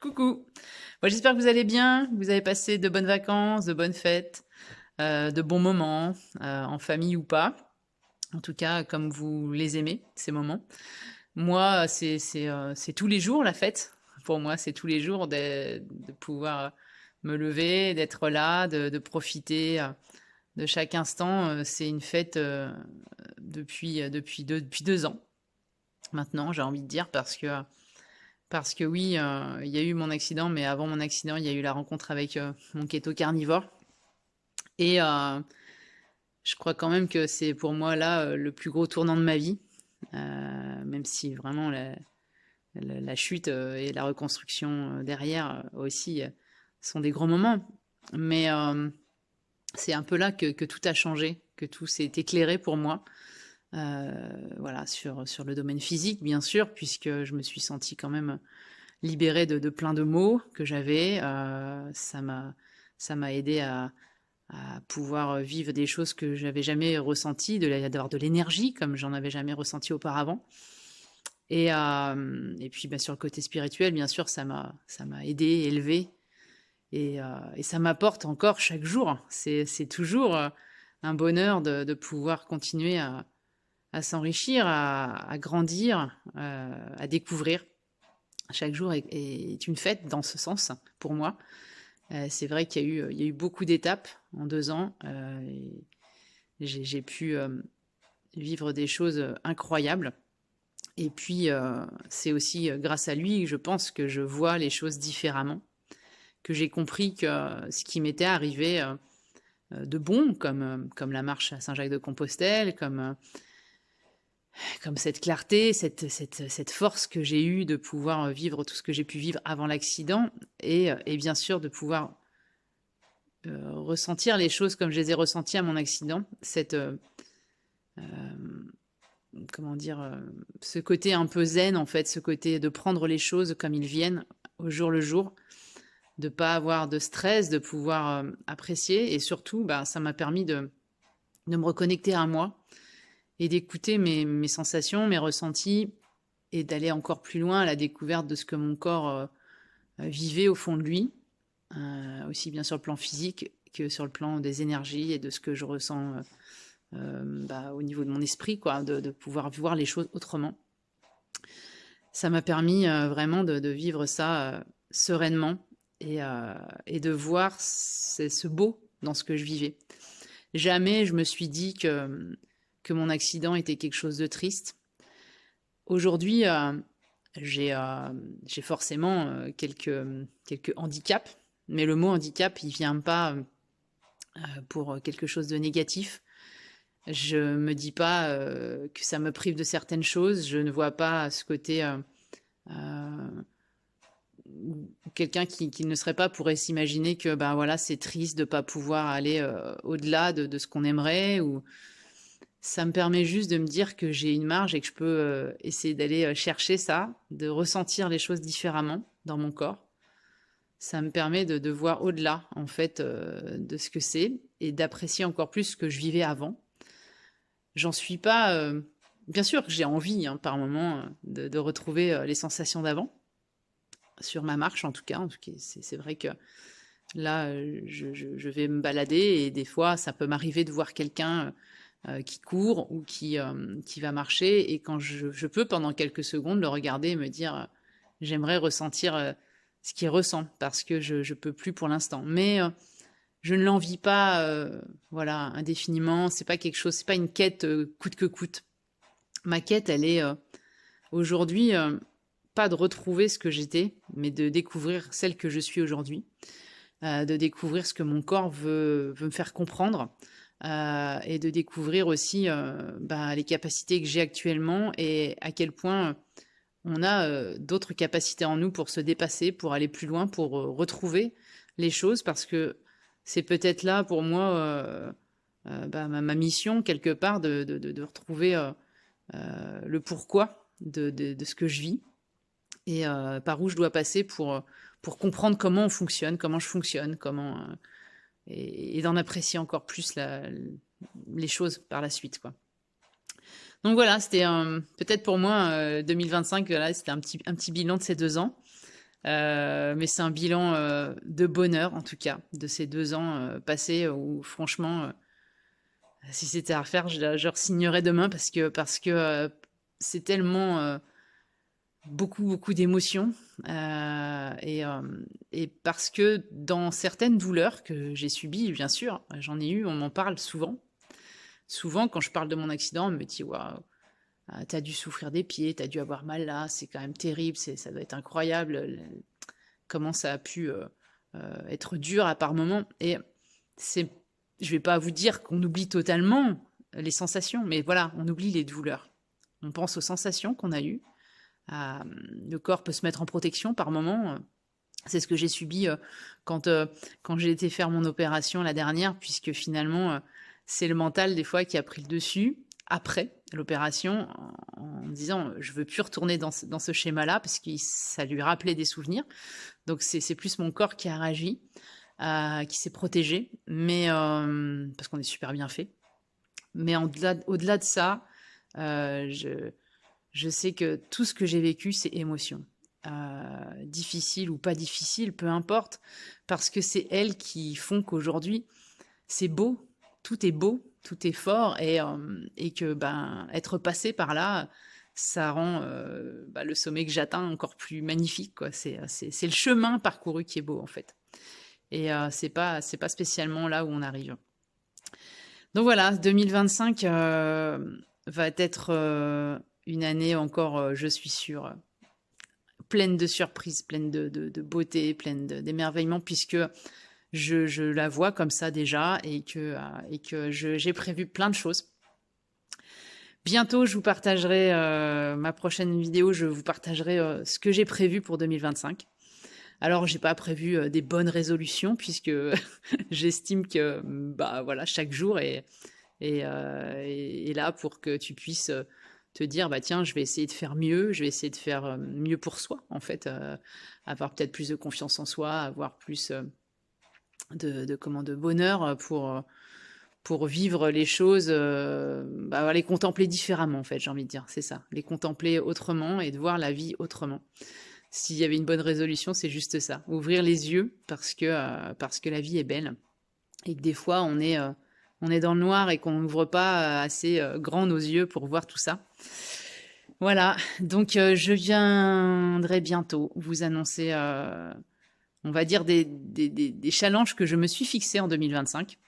Coucou. Moi, j'espère que vous allez bien, que vous avez passé de bonnes vacances, de bonnes fêtes, de bons moments, en famille ou pas. En tout cas, comme vous les aimez, ces moments. Moi, c'est tous les jours la fête. Pour moi, c'est tous les jours de pouvoir me lever, d'être là, de profiter de chaque instant. C'est une fête depuis 2 ans maintenant, j'ai envie de dire, parce que oui, il y a eu mon accident, mais avant mon accident, il y a eu la rencontre avec mon keto carnivore. Et je crois quand même que c'est pour moi là le plus gros tournant de ma vie, même si vraiment la chute et la reconstruction derrière aussi sont des gros moments. Mais c'est un peu là que tout a changé, que tout s'est éclairé pour moi. Voilà, sur le domaine physique, bien sûr, puisque je me suis sentie quand même libérée de plein de maux que j'avais. Ça m'a aidé à pouvoir vivre des choses que j'avais jamais ressenties, d'avoir de l'énergie comme j'en avais jamais ressenti auparavant. Et puis, bah, sur le côté spirituel, bien sûr, ça m'a aidé, élevé, et ça m'apporte encore chaque jour. C'est toujours un bonheur de pouvoir continuer à s'enrichir, à grandir, à découvrir. Chaque jour est une fête dans ce sens pour moi. C'est vrai qu'il y a eu beaucoup d'étapes en 2 ans. Et j'ai pu vivre des choses incroyables. Et puis, c'est aussi grâce à lui, je pense, que je vois les choses différemment, que j'ai compris que ce qui m'était arrivé de bon, comme la marche à Saint-Jacques-de-Compostelle, comme cette clarté, cette force que j'ai eue de pouvoir vivre tout ce que j'ai pu vivre avant l'accident, et bien sûr de pouvoir ressentir les choses comme je les ai ressenties à mon accident, comment dire, ce côté un peu zen en fait, ce côté de prendre les choses comme ils viennent au jour le jour, de pas avoir de stress, de pouvoir apprécier, et surtout, bah, ça m'a permis de me reconnecter à moi et d'écouter mes sensations, mes ressentis, et d'aller encore plus loin à la découverte de ce que mon corps vivait au fond de lui, aussi bien sur le plan physique que sur le plan des énergies et de ce que je ressens bah, au niveau de mon esprit, quoi, de pouvoir voir les choses autrement. Ça m'a permis vraiment de vivre ça sereinement, et de voir ce beau dans ce que je vivais. Jamais je me suis dit que mon accident était quelque chose de triste. Aujourd'hui, j'ai j'ai forcément quelques handicaps, mais le mot handicap, il vient pas pour quelque chose de négatif. Je me dis pas que ça me prive de certaines choses. Je ne vois pas ce côté euh, quelqu'un qui ne serait pas pourrait s'imaginer que ben voilà, c'est triste de pas pouvoir aller au-delà de ce qu'on aimerait, ou ça me permet juste de me dire que j'ai une marge et que je peux essayer d'aller chercher ça, de ressentir les choses différemment dans mon corps. Ça me permet de voir au-delà, en fait, de ce que c'est, et d'apprécier encore plus ce que je vivais avant. J'en suis pas. Bien sûr que j'ai envie, hein, par moment, de retrouver les sensations d'avant, sur ma marche en tout cas. En tout cas, c'est vrai que là, je vais me balader, et des fois, ça peut m'arriver de voir quelqu'un qui court ou qui va marcher, et quand je peux, pendant quelques secondes, le regarder et me dire j'aimerais ressentir ce qu'il ressent, parce que je peux plus pour l'instant. Mais je ne l'envie pas, voilà, indéfiniment. C'est pas quelque chose, c'est pas une quête coûte que coûte. Ma quête, elle est aujourd'hui pas de retrouver ce que j'étais, mais de découvrir celle que je suis aujourd'hui, de découvrir ce que mon corps veut me faire comprendre, et de découvrir aussi bah, les capacités que j'ai actuellement, et à quel point on a d'autres capacités en nous pour se dépasser, pour aller plus loin, pour retrouver les choses, parce que c'est peut-être là pour moi bah, ma mission quelque part de retrouver le pourquoi de ce que je vis, et par où je dois passer pour comprendre comment on fonctionne, comment je fonctionne, et d'en apprécier encore plus les choses par la suite, quoi. Donc voilà, c'était peut-être pour moi 2025, là, c'était un petit bilan de ces 2 ans. Mais c'est un bilan de bonheur, en tout cas, de ces 2 ans passés où, franchement, si c'était à refaire, je re-signerais demain parce que c'est tellement beaucoup, beaucoup d'émotions. Et parce que dans certaines douleurs que j'ai subies, bien sûr, j'en ai eu, on m'en parle souvent. Souvent, quand je parle de mon accident, on me dit: «Waouh, tu dû souffrir des pieds, t'as dû avoir mal là, c'est quand même terrible, ça doit être incroyable, comment ça a pu être dur à par moments.» Et c'est, je vais pas vous dire qu'on oublie totalement les sensations, mais voilà, on oublie les douleurs. On pense aux sensations qu'on a eues. Le corps peut se mettre en protection par moments. C'est ce que j'ai subi quand, quand j'ai été faire mon opération la dernière, puisque finalement, c'est le mental des fois qui a pris le dessus après l'opération en me disant je veux plus retourner dans ce schéma-là parce que ça lui rappelait des souvenirs. Donc c'est plus mon corps qui a réagi, qui s'est protégé, mais parce qu'on est super bien fait. Mais au-delà de ça, je sais que tout ce que j'ai vécu, c'est émotion. Difficile ou pas difficile, peu importe, parce que c'est elles qui font qu'aujourd'hui, c'est beau, tout est fort, et que ben, être passé par là, ça rend le sommet que j'atteins encore plus magnifique, quoi. C'est le chemin parcouru qui est beau, en fait. Et c'est pas spécialement là où on arrive. Donc voilà, 2025 va être une année encore, je suis sûre, pleine de surprises, pleine de beauté, pleine d'émerveillement, puisque je la vois comme ça déjà et que j'ai prévu plein de choses. Bientôt, je vous partagerai ma prochaine vidéo, je vous partagerai ce que j'ai prévu pour 2025. Alors, j'ai pas prévu des bonnes résolutions puisque j'estime que bah voilà, chaque jour est là pour que tu puisses te dire bah tiens, je vais essayer de faire mieux, je vais essayer de faire mieux pour soi en fait, avoir peut-être plus de confiance en soi, avoir plus de bonheur pour vivre les choses, bah, les contempler différemment en fait, j'ai envie de dire, c'est ça, les contempler autrement et de voir la vie autrement. S'il y avait une bonne résolution, c'est juste ça, ouvrir les yeux parce que la vie est belle et que des fois on est dans le noir et qu'on n'ouvre pas assez grand nos yeux pour voir tout ça. Voilà, donc je viendrai bientôt vous annoncer, on va dire, des challenges que je me suis fixés en 2025.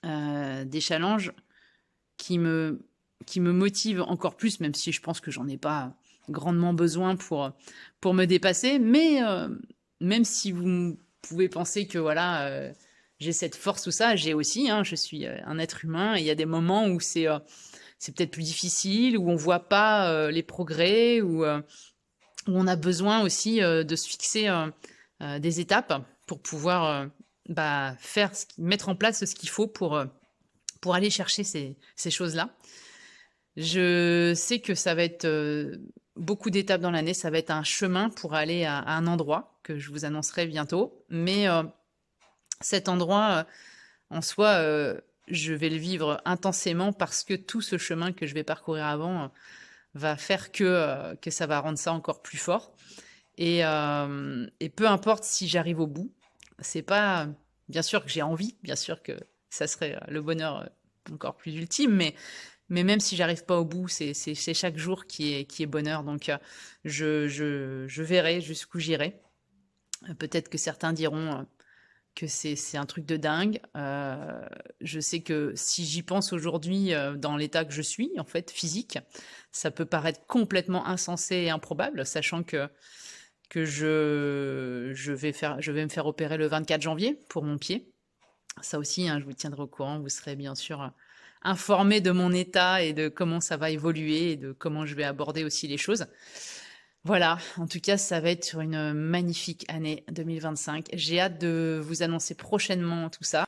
Des challenges qui me, qui me motivent encore plus, même si je pense que j'en ai pas grandement besoin pour me dépasser. Mais même si vous pouvez penser que voilà, j'ai cette force ou ça, j'ai aussi, hein, je suis un être humain et il y a des moments où c'est peut-être plus difficile, où on voit pas les progrès, où on a besoin aussi de se fixer des étapes pour pouvoir faire, mettre en place ce qu'il faut pour aller chercher ces choses-là. Je sais que ça va être beaucoup d'étapes dans l'année, ça va être un chemin pour aller à un endroit que je vous annoncerai bientôt. Mais cet endroit, en soi, je vais le vivre intensément parce que tout ce chemin que je vais parcourir avant va faire que ça va rendre ça encore plus fort. Et peu importe si j'arrive au bout, c'est pas, bien sûr que j'ai envie, bien sûr que ça serait le bonheur encore plus ultime, mais même si j'arrive pas au bout, c'est chaque jour qui est bonheur. Donc je verrai jusqu'où j'irai. Peut-être que certains diront que c'est un truc de dingue. Je sais que si j'y pense aujourd'hui, dans l'état que je suis, en fait, physique, ça peut paraître complètement insensé et improbable, sachant que je vais me faire opérer le 24 janvier pour mon pied. Ça aussi, hein, je vous tiendrai au courant. Vous serez bien sûr informé de mon état et de comment ça va évoluer et de comment je vais aborder aussi les choses. Voilà, en tout cas, ça va être une magnifique année 2025. J'ai hâte de vous annoncer prochainement tout ça.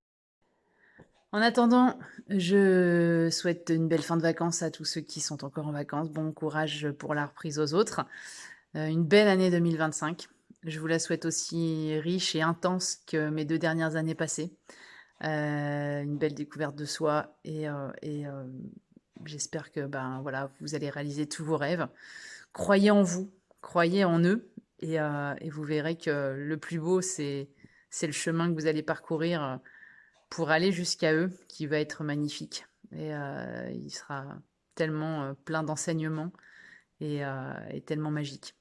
En attendant, je souhaite une belle fin de vacances à tous ceux qui sont encore en vacances. Bon courage pour la reprise aux autres. Une belle année 2025. Je vous la souhaite aussi riche et intense que mes 2 dernières années passées. Une belle découverte de soi et j'espère que ben voilà, vous allez réaliser tous vos rêves. Croyez en vous, croyez en eux Et vous verrez que le plus beau, c'est le chemin que vous allez parcourir pour aller jusqu'à eux, qui va être magnifique. Il sera tellement plein d'enseignements et tellement magique.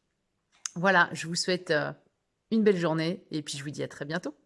Voilà, je vous souhaite une belle journée et puis je vous dis à très bientôt.